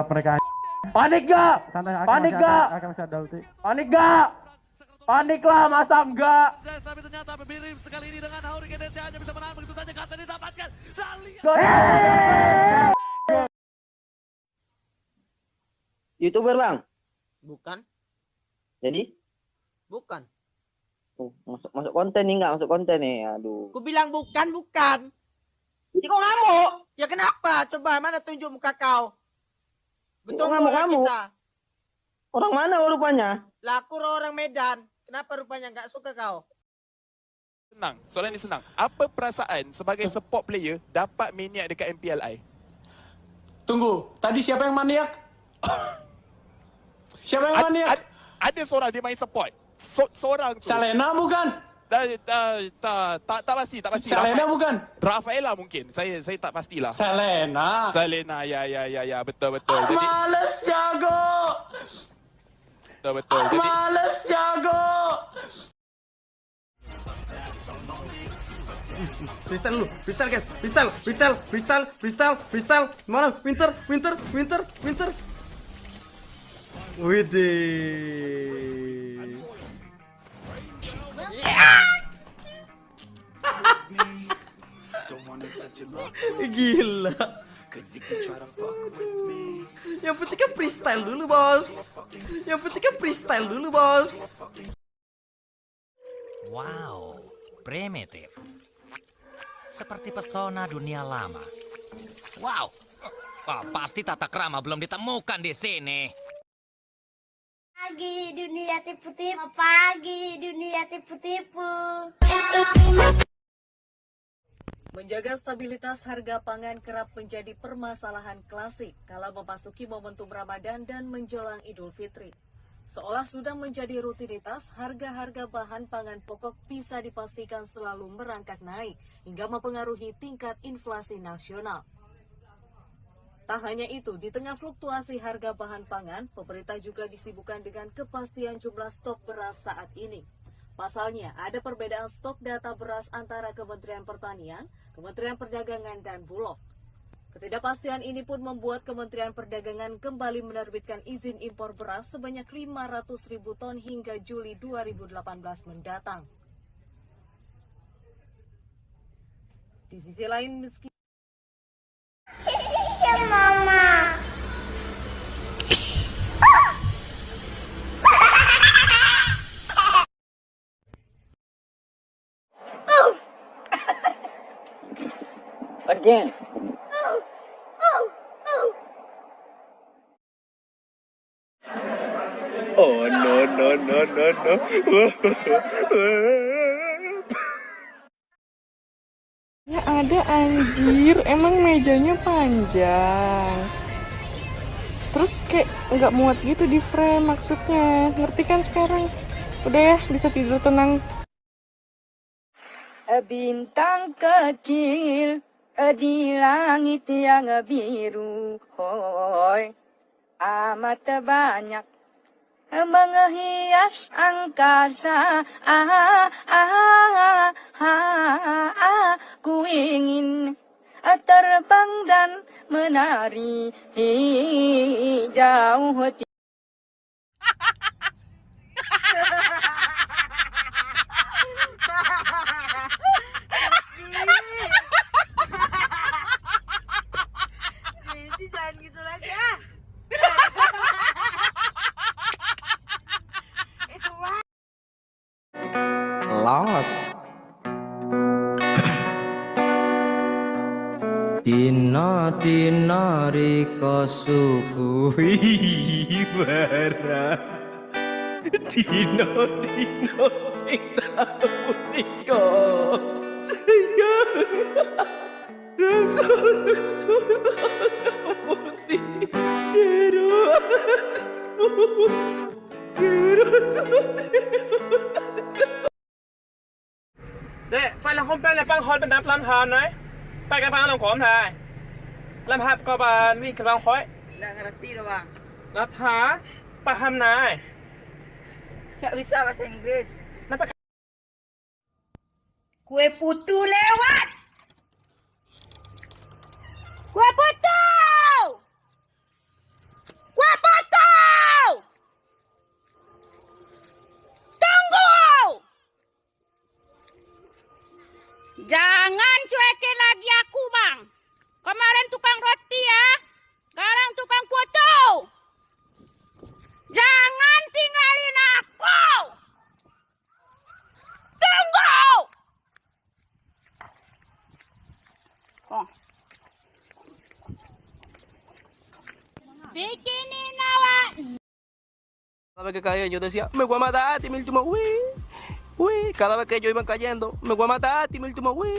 mereka. Panik gak? Santai, Panik gak? masih ada ulti. Panik gak? Panik lah, masa enggak? Tapi ternyata Birim sekali ini dengan Hurricane Dance hanya bisa menahan begitu saja karena didapatkan. YouTuber bang? Bukan, Jadi? bukan. Masuk konten nih nggak? Masuk konten nih. Aduh. Ku bilang bukan, bukan. Jadi kok ngamuk? Ya kenapa? Coba mana tunjuk muka kau? Betul ngamuk, orang ngamuk. kita. Orang mana rupanya? Lah aku orang Medan. Kenapa rupanya nggak suka kau? Senang, soalan ini senang. Apa perasaan sebagai support player dapat maniak dekat MPLI? Tunggu, tadi siapa yang maniak? Siapa yang maniak? Ada seorang dia main support. Seorang tu. Selena bukan? Tak pasti. Selena bukan? Rafaela mungkin. Saya tak pastilah. Selena. Selena, ya, betul. Jadi, Males jago. betul. Jadi, Males jago. Freestyle dulu, freestyle guys, freestyle. Mana? Winter. Widih. Gila. Yang penting kan freestyle dulu, bos. Wow, primitif. Seperti pesona dunia lama. Wow, pasti tata krama belum ditemukan di sini. Pagi dunia tipu-tipu, pagi dunia tipu-tipu. Menjaga stabilitas harga pangan kerap menjadi permasalahan klasik kala memasuki momentum Ramadan dan menjelang Idul Fitri. Seolah sudah menjadi rutinitas, harga-harga bahan pangan pokok bisa dipastikan selalu merangkak naik hingga mempengaruhi tingkat inflasi nasional. Tak hanya itu, di tengah fluktuasi harga bahan pangan, pemerintah juga disibukkan dengan kepastian jumlah stok beras saat ini. Pasalnya, ada perbedaan stok data beras antara Kementerian Pertanian, Kementerian Perdagangan, dan Bulog. Ketidakpastian ini pun membuat Kementerian Perdagangan kembali menerbitkan izin impor beras sebanyak 500.000 ton hingga Juli 2018 mendatang. Di sisi lain, meski Mama. Again. Oh no. Ya ada anjir, emang mejanya panjang. Terus kayak nggak muat gitu di frame maksudnya. Ngerti kan sekarang? Udah ya, bisa tidur tenang. Bintang kecil di langit yang biru, hoi, amat banyak menghias angkasa. Ku ingin terbang dan menari jauh. Jangan gitu lagi ah. Lost. Dina riko suguhi barang. Dina sing tau riko sayang. Rasul putih jero hatiku. Để phải là hôm nay là băng hòn bên đám làm hòn đấy. Phải cái băng làm khóm thầy. Làm hạt có bà mi cái băng khói. Nggak ngerti loh bang. Nggak hả? Paham này. Nggak bisa bahasa Inggris. Napa Kue putu lewat. Kue putu. Jangan cuekin lagi aku, Bang. Kemarin tukang roti ya, sekarang tukang foto. Jangan tinggalin aku. Tunggu. Bikinin awak. Cada vez que caía yo decía, me voy a matar a ti, mi último güey. Cada vez que yo iba cayendo, me voy a matar a ti, mi último güey.